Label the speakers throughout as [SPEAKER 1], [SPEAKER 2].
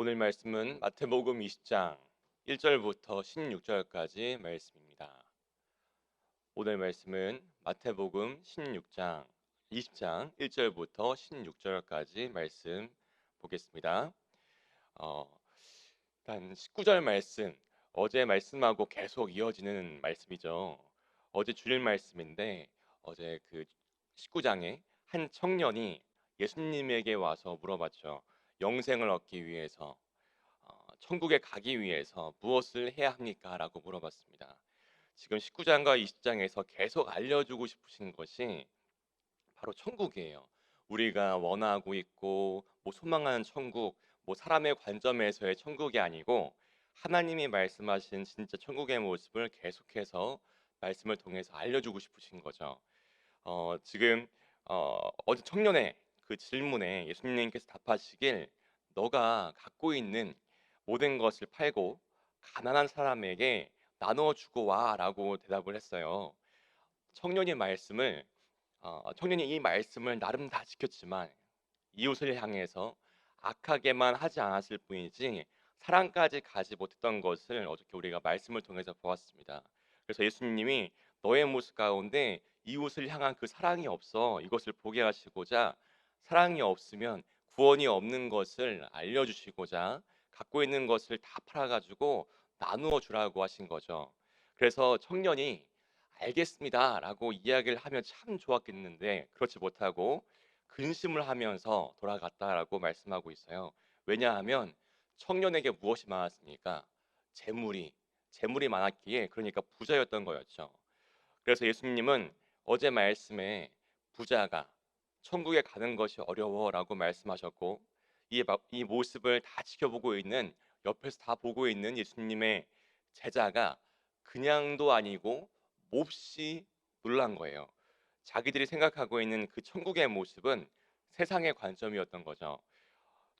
[SPEAKER 1] 오늘 말씀은 마태복음 20장 1절부터 16절까지 말씀입니다. 오늘 말씀은 마태복음 20장 1절부터 16절까지 말씀 보겠습니다. 어, 일단 19절 말씀, 어제 말씀하고 계속 이어지는 말씀이죠. 어제 주일 말씀인데 어제 그 19장에 한 청년이 예수님에게 와서 물어봤죠. 영생을 얻기 위해서 천국에 가기 위해서 무엇을 해야 합니까? 라고 물어봤습니다. 지금 19장과 20장에서 계속 알려주고 싶으신 것이 바로 천국이에요. 우리가 원하고 있고 소망하는 천국, 사람의 관점에서의 천국이 아니고 하나님이 말씀하신 진짜 천국의 모습을 계속해서 말씀을 통해서 알려주고 싶으신 거죠. 지금 어제 청년의 그 질문에 예수님께서 답하시길 너가 갖고 있는 모든 것을 팔고 가난한 사람에게 나누어 주고 와라고 대답을 했어요. 청년이 말씀을 청년이 이 말씀을 나름 다 지켰지만 이웃을 향해서 악하게만 하지 않았을 뿐이지 사랑까지 가지 못했던 것을 어저께 우리가 말씀을 통해서 보았습니다. 그래서 예수님이 너의 모습 가운데 이웃을 향한 그 사랑이 없어 이것을 보게 하시고자 사랑이 없으면 구원이 없는 것을 알려주시고자 갖고 있는 것을 다 팔아가지고 나누어 주라고 하신 거죠. 그래서 청년이 알겠습니다라고 이야기를 하면 참 좋았겠는데 그렇지 못하고 근심을 하면서 돌아갔다라고 말씀하고 있어요. 왜냐하면 청년에게 무엇이 많았습니까? 재물이 재물이 많았기에 그러니까 부자였던 거였죠. 그래서 예수님은 어제 말씀에 부자가 천국에 가는 것이 어려워라고 말씀하셨고 이 모습을 다 지켜보고 있는 옆에서 다 보고 있는 예수님의 제자가 그냥도 아니고 몹시 놀란 거예요. 자기들이 생각하고 있는 그 천국의 모습은 세상의 관점이었던 거죠.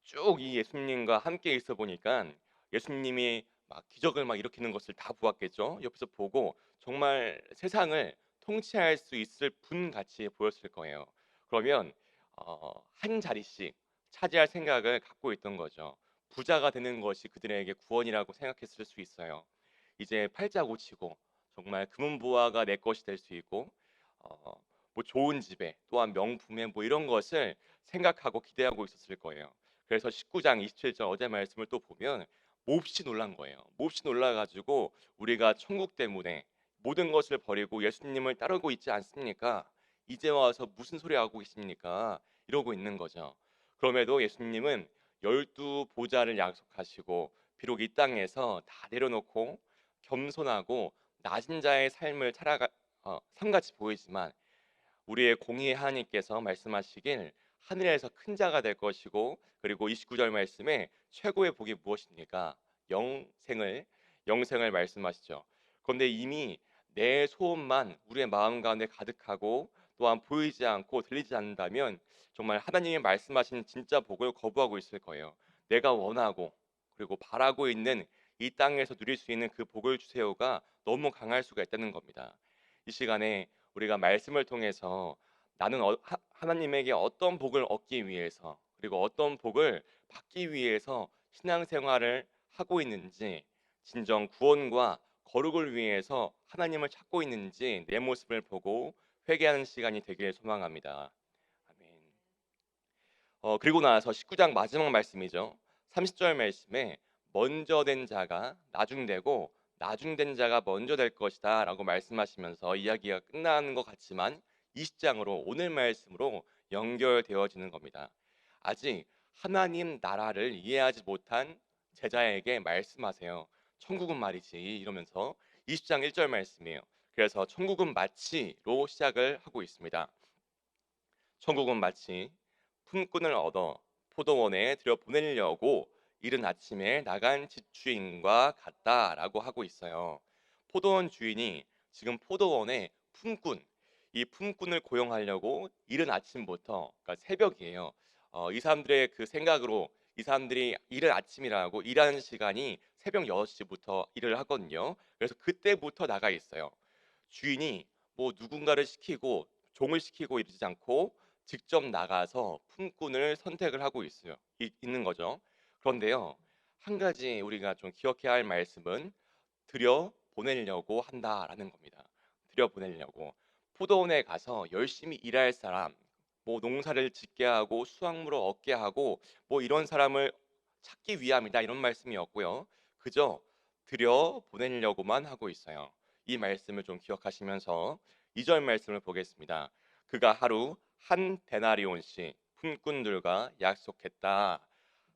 [SPEAKER 1] 쭉 이 예수님과 함께 있어 보니까 예수님이 막 기적을 막 일으키는 것을 다 보았겠죠. 옆에서 보고 정말 세상을 통치할 수 있을 분 같이 보였을 거예요. 그러면 한 자리씩 차지할 생각을 갖고 있던 거죠. 부자가 되는 것이 그들에게 구원이라고 생각했을 수 있어요. 이제 팔자 고치고 정말 금은보화가 내 것이 될 수 있고 어, 좋은 집에 또한 명품에 이런 것을 생각하고 기대하고 있었을 거예요. 그래서 19장 27절 어제 말씀을 또 보면 몹시 놀란 거예요. 몹시 놀라가지고 우리가 천국 때문에 모든 것을 버리고 예수님을 따르고 있지 않습니까? 이제 와서 무슨 소리 하고 계십니까? 이러고 있는 거죠. 그럼에도 예수님은 열두 보좌를 약속하시고 비록 이 땅에서 다 내려놓고 겸손하고 낮은 자의 삶을 살아가 삶같이 보이지만 우리의 공의의 하나님께서 말씀하시길 하늘에서 큰 자가 될 것이고 그리고 29절 말씀에 최고의 복이 무엇입니까? 영생을 말씀하시죠. 그런데 이미 내 소원만 우리의 마음 가운데 가득하고 또한 보이지 않고 들리지 않는다면 정말 하나님이 말씀하신 진짜 복을 거부하고 있을 거예요. 내가 원하고 그리고 바라고 있는 이 땅에서 누릴 수 있는 그 복을 주세요가 너무 강할 수가 있다는 겁니다. 이 시간에 우리가 말씀을 통해서 나는 하나님에게 어떤 복을 얻기 위해서 그리고 어떤 복을 받기 위해서 신앙생활을 하고 있는지 진정 구원과 거룩을 위해서 하나님을 찾고 있는지 내 모습을 보고 회개하는 시간이 되길 소망합니다. 아멘. 그리고 나서 19장 마지막 말씀이죠. 30절 말씀에 먼저 된 자가 나중되고 나중된 자가 먼저 될 것이다 라고 말씀하시면서 이야기가 끝나는 것 같지만 20장으로 오늘 말씀으로 연결되어지는 겁니다. 아직 하나님 나라를 이해하지 못한 제자에게 말씀하세요. 천국은 말이지 이러면서 20장 1절 말씀이에요. 그래서 천국은 마치로 시작을 하고 있습니다. 천국은 마치 품꾼을 얻어 포도원에 들여보내려고 이른 아침에 나간 집주인과 같다라고 하고 있어요. 포도원 주인이 지금 포도원에 이 품꾼을 고용하려고 이른 아침부터, 그러니까 새벽이에요. 이 사람들의 그 생각으로 이 사람들이 이른 아침이라고 일하는 시간이 새벽 6시부터 일을 하거든요. 그래서 그때부터 나가 있어요. 주인이 누군가를 시키고 종을 시키고 이러지 않고 직접 나가서 품꾼을 선택을 하고 있는 거죠. 그런데요, 한 가지 우리가 좀 기억해야 할 말씀은 들여 보내려고 한다라는 겁니다. 들여 보내려고. 포도원에 가서 열심히 일할 사람, 뭐 농사를 짓게 하고 수확물을 얻게 하고 뭐 이런 사람을 찾기 위함이다 이런 말씀이었고요. 그저 들여 보내려고만 하고 있어요. 이 말씀을 좀 기억하시면서 2절 말씀을 보겠습니다. 그가 하루 한 데나리온씩 품꾼들과 약속했다.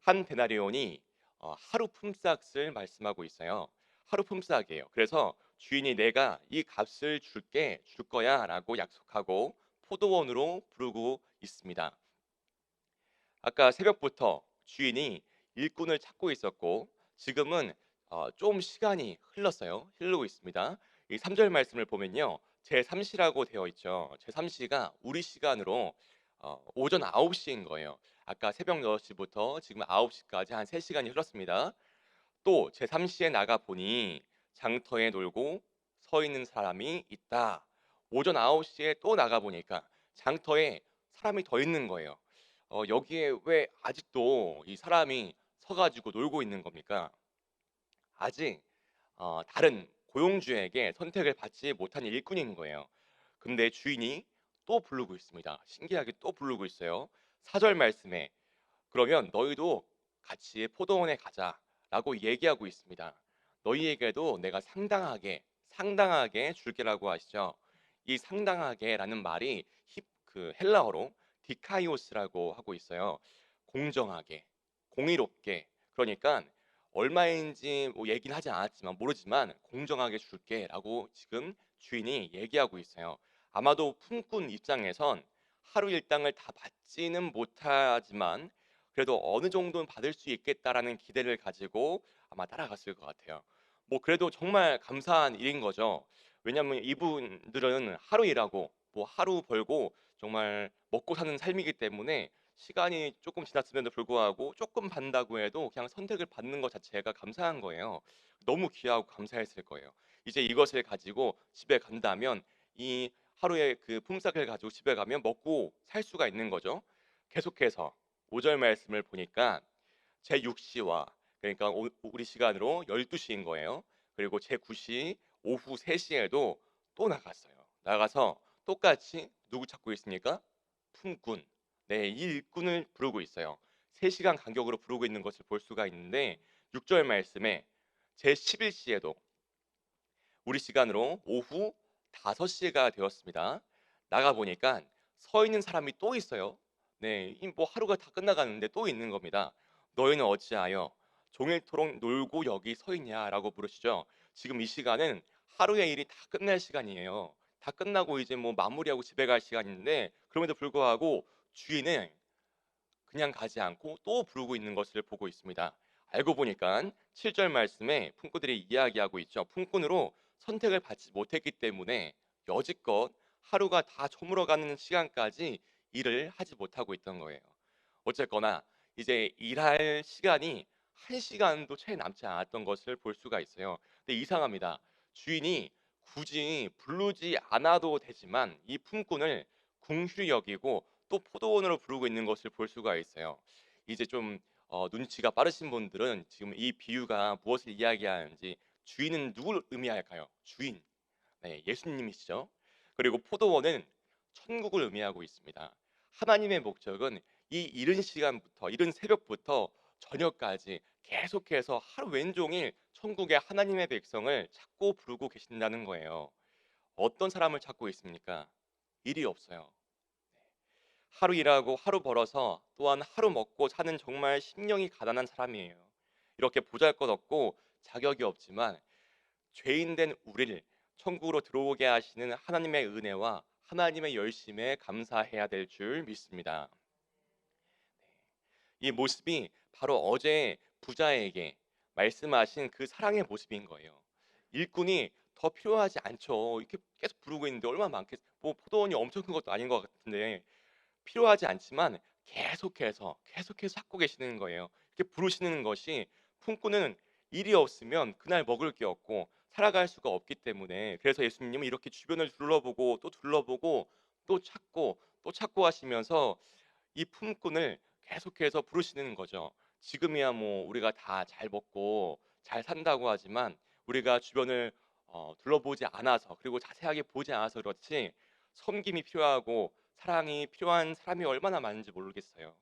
[SPEAKER 1] 한 데나리온이 하루 품삯을 말씀하고 있어요. 하루 품삯이에요. 그래서 주인이 내가 이 값을 줄 거야라고 약속하고 포도원으로 부르고 있습니다. 아까 새벽부터 주인이 일꾼을 찾고 있었고 지금은 좀 시간이 흘렀어요. 흐르고 있습니다. 이 3절 말씀을 보면요. 제3시라고 되어 있죠. 제3시가 우리 시간으로 오전 9시인 거예요. 아까 새벽 6시부터 지금 9시까지 한 3시간이 흘렀습니다. 또 제3시에 나가 보니 장터에 놀고 서 있는 사람이 있다. 오전 9시에 또 나가 보니까 장터에 사람이 더 있는 거예요. 여기에 왜 아직도 이 사람이 서 가지고 놀고 있는 겁니까? 아직 다른 고용주에게 선택을 받지 못한 일꾼인 거예요. 근데 주인이 또 부르고 있습니다. 신기하게 또 부르고 있어요. 4절 말씀에 그러면 너희도 같이 포도원에 가자라고 얘기하고 있습니다. 너희에게도 내가 상당하게 줄게라고 하시죠. 이 상당하게라는 말이 그 헬라어로 디카이오스라고 하고 있어요. 공정하게, 공의롭게. 그러니까 얼마인지 뭐 얘기는 하지 않았지만 모르지만 공정하게 줄게라고 지금 주인이 얘기하고 있어요. 아마도 품꾼 입장에선 하루 일당을 다 받지는 못하지만 그래도 어느 정도는 받을 수 있겠다라는 기대를 가지고 아마 따라갔을 것 같아요. 뭐 그래도 정말 감사한 일인 거죠. 왜냐하면 이분들은 하루 일하고 뭐 하루 벌고 정말 먹고 사는 삶이기 때문에 시간이 조금 지났음에도 불구하고 조금 받는다고 해도 그냥 선택을 받는 것 자체가 감사한 거예요. 너무 귀하고 감사했을 거예요. 이제 이것을 가지고 집에 간다면 이 하루의 그 품삯을 가지고 집에 가면 먹고 살 수가 있는 거죠. 계속해서 5절 말씀을 보니까 제6시와 그러니까 우리 시간으로 12시인 거예요. 그리고 제9시 오후 3시에도 또 나갔어요. 나가서 똑같이 누구 찾고 있습니까? 품꾼. 네, 이 일꾼을 부르고 있어요. 3시간 간격으로 부르고 있는 것을 볼 수가 있는데 6절 말씀에 제11시에도 우리 시간으로 오후 5시가 되었습니다. 나가 보니까 서 있는 사람이 또 있어요. 네, 이 뭐 하루가 다 끝나가는데 또 있는 겁니다. 너희는 어찌하여 종일토록 놀고 여기 서 있냐라고 물으시죠. 지금 이 시간은 하루의 일이 다 끝날 시간이에요. 다 끝나고 이제 뭐 마무리하고 집에 갈 시간인데 그럼에도 불구하고 주인은 그냥 가지 않고 또 부르고 있는 것을 보고 있습니다. 알고 보니까 7절 말씀에 품꾼들이 이야기하고 있죠. 품꾼으로 선택을 받지 못했기 때문에 여지껏 하루가 다 저물어가는 시간까지 일을 하지 못하고 있던 거예요. 어쨌거나 이제 일할 시간이 1시간도 채 남지 않았던 것을 볼 수가 있어요. 근데 이상합니다. 주인이 굳이 부르지 않아도 되지만 이 품꾼을 궁휼히 여기고 또 포도원으로 부르고 있는 것을 볼 수가 있어요. 이제 좀 눈치가 빠르신 분들은 지금 이 비유가 무엇을 이야기하는지 주인은 누굴 의미할까요? 주인. 네, 예수님이시죠. 그리고 포도원은 천국을 의미하고 있습니다. 하나님의 목적은 이 이른 시간부터 이른 새벽부터 저녁까지 계속해서 하루 왼종일 천국의 하나님의 백성을 찾고 부르고 계신다는 거예요. 어떤 사람을 찾고 있습니까? 일이 없어요. 하루 일하고 하루 벌어서 또한 하루 먹고 사는 정말 심령이 가난한 사람이에요. 이렇게 보잘것없고 자격이 없지만 죄인 된 우리를 천국으로 들어오게 하시는 하나님의 은혜와 하나님의 열심에 감사해야 될 줄 믿습니다. 이 모습이 바로 어제 부자에게 말씀하신 그 사랑의 모습인 거예요. 일꾼이 더 필요하지 않죠. 이렇게 계속 부르고 있는데 얼마나 많겠, 뭐 포도원이 엄청 큰 것도 아닌 것 같은데 필요하지 않지만 계속해서 찾고 계시는 거예요. 이렇게 부르시는 것이 품꾼은 일이 없으면 그날 먹을 게 없고 살아갈 수가 없기 때문에 그래서 예수님은 이렇게 주변을 둘러보고 또 둘러보고 또 찾고 하시면서 이 품꾼을 계속해서 부르시는 거죠. 지금이야 뭐 우리가 다 잘 먹고 잘 산다고 하지만 우리가 주변을 둘러보지 않아서 그리고 자세하게 보지 않아서 그렇지 섬김이 필요하고 사랑이 필요한 사람이 얼마나 많은지 모르겠어요.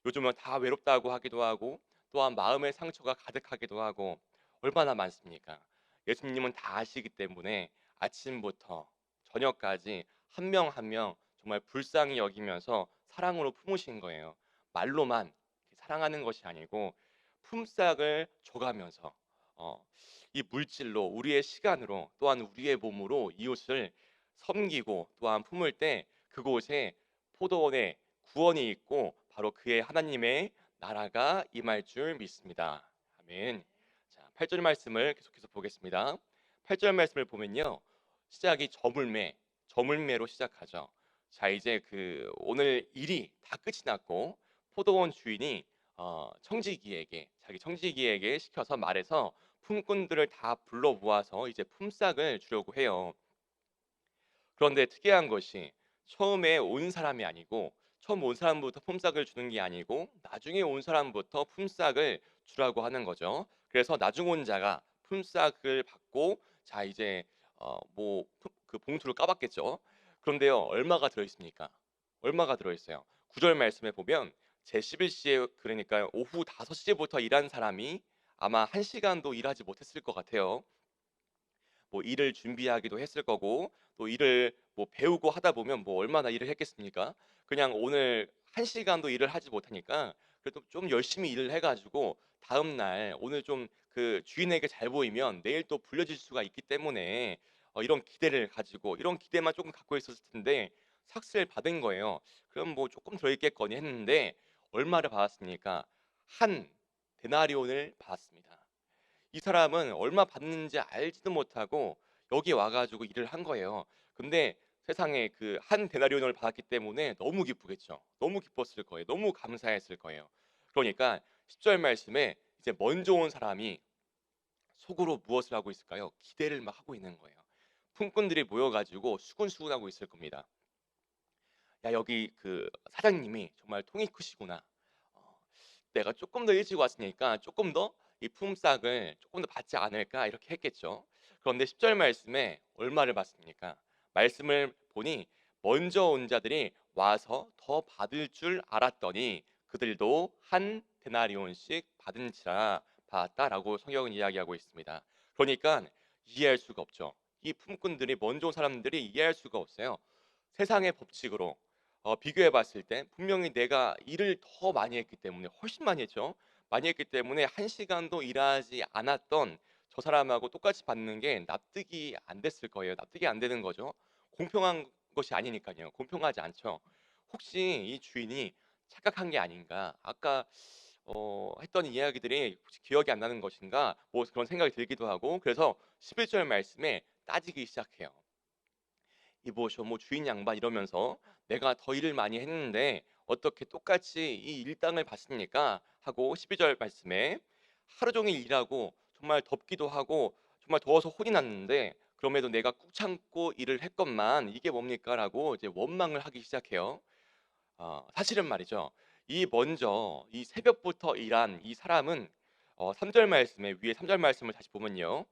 [SPEAKER 1] 요즘은 다 외롭다고 하기도 하고 또한 마음의 상처가 가득하기도 하고 얼마나 많습니까? 예수님은 다 아시기 때문에 아침부터 저녁까지 한 명 한 명 정말 불쌍히 여기면서 사랑으로 품으신 거예요. 말로만 사랑하는 것이 아니고 품삯을 줘가면서 어, 이 물질로 우리의 시간으로 또한 우리의 몸으로 이웃을 섬기고 또한 품을 때 그곳에 포도원의 구원이 있고 바로 그의 하나님의 나라가 임할 줄 믿습니다. 아멘. 자, 8절 말씀을 계속해서 보겠습니다. 8절 말씀을 보면요. 시작이 저물매로 시작하죠. 자, 이제 그 오늘 일이 다 끝이 났고 포도원 주인이 자기 청지기에게 시켜서 말해서 품꾼들을 다 불러 모아서 이제 품삯을 주려고 해요. 그런데 특이한 것이 처음에 온 사람이 아니고 처음 온 사람부터 품삯을 주는 게 아니고 나중에 온 사람부터 품삯을 주라고 하는 거죠. 그래서 나중 온 자가 품삯을 받고 자 이제 뭐 그 봉투를 까봤겠죠. 그런데요 얼마가 들어 있습니까? 얼마가 들어 있어요? 9절 말씀에 보면 제 11시에 그러니까 오후 5시부터 일한 사람이 아마 1시간도 일하지 못했을 것 같아요. 뭐 일을 준비하기도 했을 거고 또 일을 뭐 배우고 하다 보면 뭐 얼마나 일을 했겠습니까? 그냥 오늘 1시간도 일을 하지 못하니까 그래도 좀 열심히 일을 해 가지고 다음 날 오늘 좀 그 주인에게 잘 보이면 내일 또 불려질 수가 있기 때문에 이런 기대를 가지고 이런 기대만 조금 갖고 있었을 텐데 삭스를 받은 거예요. 그럼 뭐 조금 들어 있겠거니 했는데 얼마를 받았습니까? 한 데나리온을 받았습니다. 이 사람은 얼마 받는지 알지도 못하고 여기 와 가지고 일을 한 거예요. 근데 세상에 그 한 데나리온을 받았기 때문에 너무 기쁘겠죠. 너무 기뻤을 거예요. 너무 감사했을 거예요. 그러니까 10절 말씀에 이제 먼저 온 사람이 속으로 무엇을 하고 있을까요? 기대를 막 하고 있는 거예요. 품꾼들이 모여 가지고 수군수군하고 있을 겁니다. 야 여기 그 사장님이 정말 통이 크시구나. 어, 내가 조금 더 일찍 왔으니까 조금 더 이 품삯을 조금 더 받지 않을까 이렇게 했겠죠. 그런데 10절 말씀에 얼마를 받습니까? 말씀을 보니 먼저 온 자들이 와서 더 받을 줄 알았더니 그들도 한 데나리온씩 받은지라 받았다라고 성경은 이야기하고 있습니다. 그러니까 이해할 수가 없죠. 이 품꾼들이 먼저 온 사람들이 이해할 수가 없어요. 세상의 법칙으로 비교해 봤을 때 분명히 내가 일을 더 많이 했기 때문에 훨씬 많이 했죠. 많이 했기 때문에 1시간도 일하지 않았던 저 사람하고 똑같이 받는 게 납득이 안 됐을 거예요. 납득이 안 되는 거죠. 공평한 것이 아니니까요. 공평하지 않죠. 혹시 이 주인이 착각한 게 아닌가? 아까 했던 이야기들이 혹시 기억이 안 나는 것인가? 뭐 그런 생각이 들기도 하고 그래서 11절 말씀에 따지기 시작해요. 이보시오 뭐 주인 양반 이러면서 내가 더 일을 많이 했는데 어떻게 똑같이 이 일당을 받습니까? 하고 12절 말씀에 하루 종일 일하고 정말 덥기도 하고 정말 더워서 혼이 났는데 그럼에도 내가 꾹 참고 일을 했건만 이게 뭡니까? 라고 이제 원망을 하기 시작해요. 사실은 말이죠. 이 먼저 이 새벽부터 일한 이 사람은 3절 말씀에 위에 3절 말씀을 다시 보면요.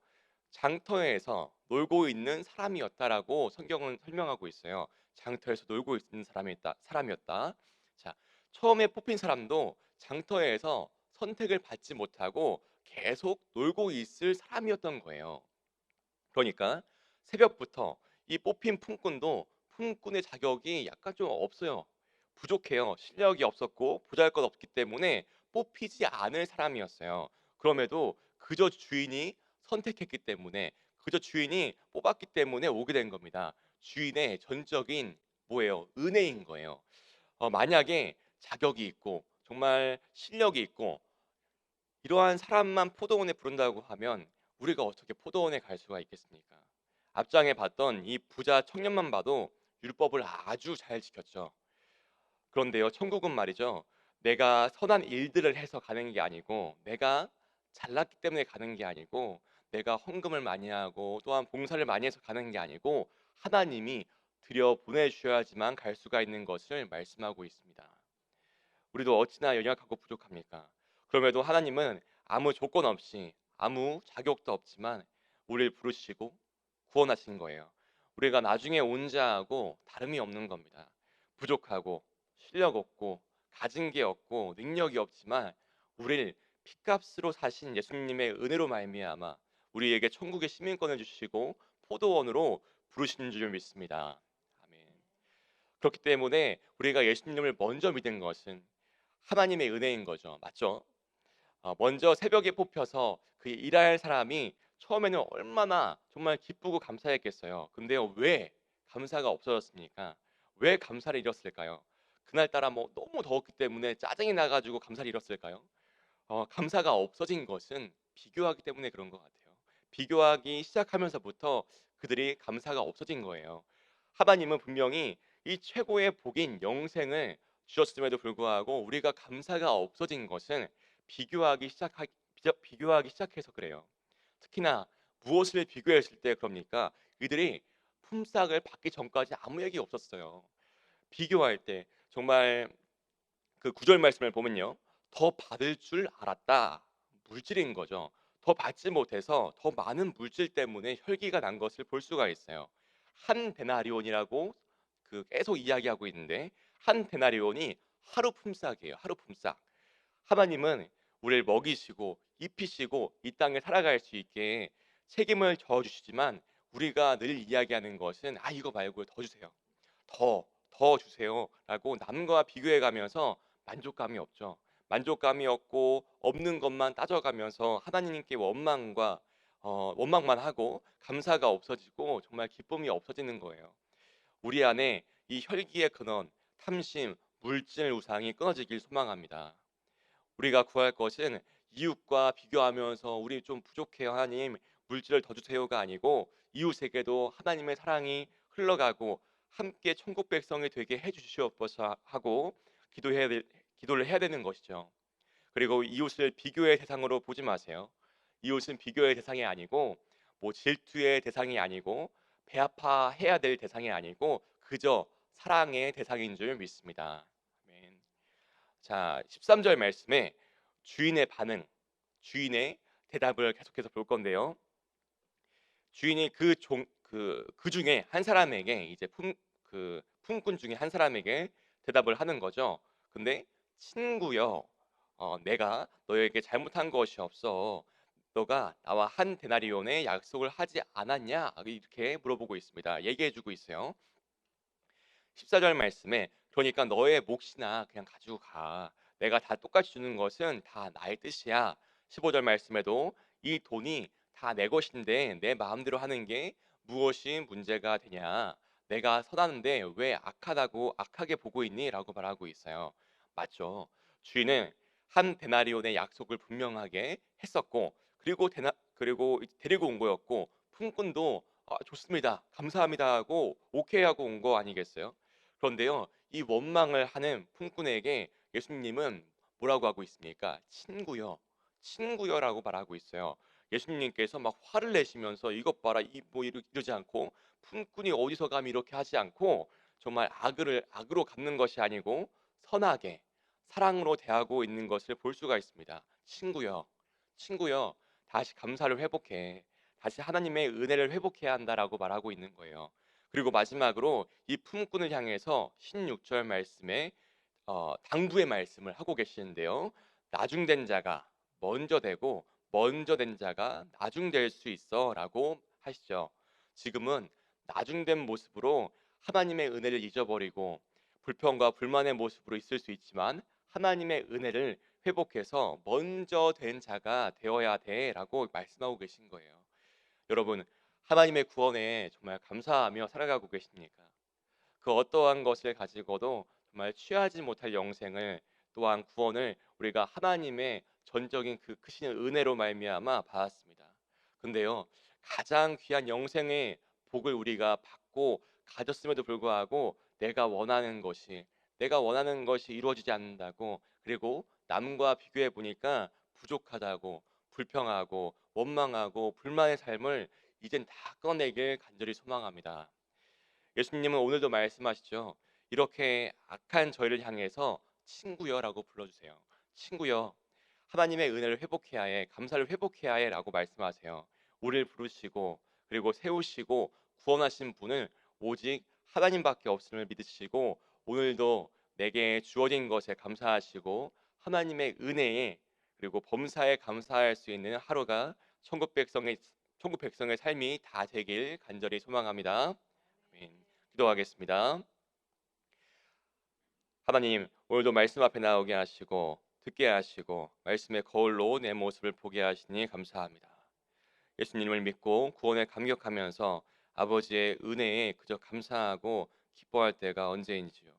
[SPEAKER 1] 장터에서 놀고 있는 사람이었다라고 성경은 설명하고 있어요. 장터에서 놀고 있는 사람이었다. 자, 처음에 뽑힌 사람도 장터에서 선택을 받지 못하고 계속 놀고 있을 사람이었던 거예요. 그러니까 새벽부터 이 뽑힌 품꾼도 품꾼의 자격이 약간 좀 없어요. 부족해요. 실력이 없었고 보잘것없기 때문에 뽑히지 않을 사람이었어요. 그럼에도 그저 주인이 선택했기 때문에 그저 주인이 뽑았기 때문에 오게 된 겁니다. 주인의 전적인 뭐예요? 은혜인 거예요. 만약에 자격이 있고 정말 실력이 있고 이러한 사람만 포도원에 부른다고 하면 우리가 어떻게 포도원에 갈 수가 있겠습니까? 앞장에 봤던 이 부자 청년만 봐도 율법을 아주 잘 지켰죠. 그런데요, 천국은 말이죠. 내가 선한 일들을 해서 가는 게 아니고, 내가 잘났기 때문에 가는 게 아니고, 내가 헌금을 많이 하고 또한 봉사를 많이 해서 가는 게 아니고, 하나님이 들여 보내주셔야지만 갈 수가 있는 것을 말씀하고 있습니다. 우리도 어찌나 연약하고 부족합니까? 그럼에도 하나님은 아무 조건 없이 아무 자격도 없지만 우리를 부르시고 구원하신 거예요. 우리가 나중에 온 자하고 다름이 없는 겁니다. 부족하고 실력 없고 가진 게 없고 능력이 없지만 우리를 핏값으로 사신 예수님의 은혜로 말미암아 우리에게 천국의 시민권을 주시고 포도원으로 부르신 줄 믿습니다. 아멘. 그렇기 때문에 우리가 예수님을 먼저 믿은 것은 하나님의 은혜인 거죠. 맞죠? 먼저 새벽에 뽑혀서 그 일할 사람이 처음에는 얼마나 정말 기쁘고 감사했겠어요. 근데요, 왜 감사가 없어졌습니까? 왜 감사를 잃었을까요? 그날따라 뭐 너무 더웠기 때문에 짜증이 나가지고 감사를 잃었을까요? 감사가 없어진 것은 비교하기 때문에 그런 것 같아요. 비교하기 시작하면서부터 그들이 감사가 없어진 거예요. 하나님은 분명히 이 최고의 복인 영생을 주셨음에도 불구하고 우리가 감사가 없어진 것은 비교하기 시작해서 그래요. 특히나 무엇을 비교했을 때 그럽니까? 이들이 품삯을 받기 전까지 아무 얘기 없었어요. 비교할 때 정말 그 구절 말씀을 보면요. 더 받을 줄 알았다. 물질인 거죠. 더 받지 못해서 더 많은 물질 때문에 혈기가 난 것을 볼 수가 있어요. 한 데나리온이라고 계속 이야기하고 있는데 한 데나리온이 하루 품삯이에요. 하루 품삯. 하나님은 우리를 먹이시고 입히시고 이 땅에 살아갈 수 있게 책임을 져 주시지만 우리가 늘 이야기하는 것은 아 이거 말고 더 주세요. 더 주세요라고 남과 비교해 가면서 만족감이 없죠. 만족감이 없고 없는 것만 따져가면서 하나님께 원망만 하고 감사가 없어지고 정말 기쁨이 없어지는 거예요. 우리 안에 이 혈기의 근원, 탐심, 물질 우상이 끊어지길 소망합니다. 우리가 구할 것은 이웃과 비교하면서 우리 좀 부족해요 하나님 물질을 더 주세요가 아니고 이웃에게도 하나님의 사랑이 흘러가고 함께 천국 백성이 되게 해주시옵소서 하고 기도를 해야 되는 것이죠. 그리고 이웃을 비교의 대상으로 보지 마세요. 이웃은 비교의 대상이 아니고 뭐 질투의 대상이 아니고 배아파해야 될 대상이 아니고 그저 사랑의 대상인 줄 믿습니다. 아멘. 자, 13절 말씀에 주인의 반응, 주인의 대답을 계속해서 볼 건데요. 주인이 그 중에 한 사람에게 이제 품꾼 중에 한 사람에게 대답을 하는 거죠. 근데 친구여, 내가 너에게 잘못한 것이 없어. 너가 나와 한 데나리온의 약속을 하지 않았냐? 이렇게 물어보고 있습니다. 얘기해주고 있어요. 14절 말씀에 그러니까 너의 몫이나 그냥 가지고 가. 내가 다 똑같이 주는 것은 다 나의 뜻이야. 15절 말씀에도 이 돈이 다 내 것인데 내 마음대로 하는 게 무엇이 문제가 되냐? 내가 선하는데 왜 악하게 보고 있니? 라고 말하고 있어요. 맞죠. 주인은 한 데나리온의 약속을 분명하게 했었고 그리고 데리고 온 거였고 품꾼도 좋습니다. 감사합니다 하고 오케이 하고 온 거 아니겠어요? 그런데요, 이 원망을 하는 품꾼에게 예수님은 뭐라고 하고 있습니까? 친구여, 친구여라고 말하고 있어요. 예수님께서 막 화를 내시면서 이것 봐라, 이러지 않고 품꾼이 어디서 감히 이렇게 하지 않고 정말 악으로 갚는 것이 아니고 선하게 사랑으로 대하고 있는 것을 볼 수가 있습니다. 친구여, 친구여, 다시 감사를 회복해. 다시 하나님의 은혜를 회복해야 한다라고 말하고 있는 거예요. 그리고 마지막으로 이 품꾼을 향해서 16절 말씀에 당부의 말씀을 하고 계시는데요. 나중된 자가 먼저 되고 먼저 된 자가 나중될 수 있어라고 하시죠. 지금은 나중된 모습으로 하나님의 은혜를 잊어버리고 불평과 불만의 모습으로 있을 수 있지만 하나님의 은혜를 회복해서 먼저 된 자가 되어야 돼라고 말씀하고 계신 거예요. 여러분, 하나님의 구원에 정말 감사하며 살아가고 계십니까? 그 어떠한 것을 가지고도 정말 취하지 못할 영생을 또한 구원을 우리가 하나님의 전적인 그 크신 은혜로 말미암아 받았습니다. 근데요, 가장 귀한 영생의 복을 우리가 받고 가졌음에도 불구하고 내가 원하는 것이 이루어지지 않는다고 그리고 남과 비교해 보니까 부족하다고 불평하고 원망하고 불만의 삶을 이젠 다 꺼내길 간절히 소망합니다. 예수님은 오늘도 말씀하시죠. 이렇게 악한 저희를 향해서 친구여라고 불러주세요. 친구여, 하나님의 은혜를 회복해야 해, 감사를 회복해야 해라고 말씀하세요. 우리를 부르시고 그리고 세우시고 구원하신 분은 오직 하나님밖에 없음을 믿으시고 오늘도 내게 주어진 것에 감사하시고 하나님의 은혜에 그리고 범사에 감사할 수 있는 하루가 천국 백성의 삶이 다 되길 간절히 소망합니다. 아멘. 기도하겠습니다. 하나님, 오늘도 말씀 앞에 나오게 하시고 듣게 하시고 말씀의 거울로 내 모습을 보게 하시니 감사합니다. 예수님을 믿고 구원에 감격하면서 아버지의 은혜에 그저 감사하고 기뻐할 때가 언제인지요.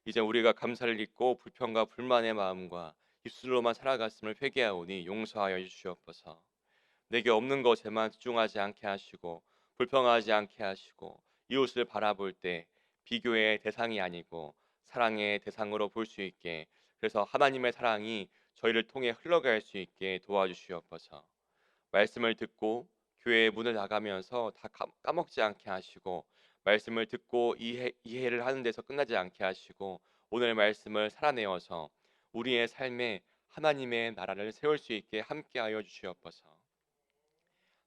[SPEAKER 1] 이제 우리가 감사를 잊고 불평과 불만의 마음과 입술로만 살아갔음을 회개하오니 용서하여 주시옵소서. 내게 없는 것에만 집중하지 않게 하시고 불평하지 않게 하시고 이웃을 바라볼 때 비교의 대상이 아니고 사랑의 대상으로 볼 수 있게, 그래서 하나님의 사랑이 저희를 통해 흘러갈 수 있게 도와주시옵소서. 말씀을 듣고 교회의 문을 나가면서 다 까먹지 않게 하시고 말씀을 듣고 이해를 하는 데서 끝나지 않게 하시고 오늘 말씀을 살아내어서 우리의 삶에 하나님의 나라를 세울 수 있게 함께하여 주시옵소서.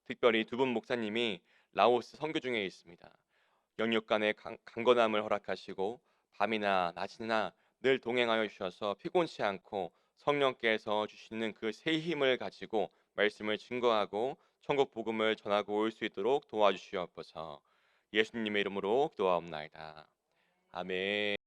[SPEAKER 1] 특별히 두 분 목사님이 라오스 선교 중에 있습니다. 영육간의 강건함을 허락하시고 밤이나 낮이나 늘 동행하여 주셔서 피곤치 않고 성령께서 주시는 그 새 힘을 가지고 말씀을 증거하고 천국 복음을 전하고 올 수 있도록 도와주시옵소서. 예수님의 이름으로 기도하옵나이다. 아멘.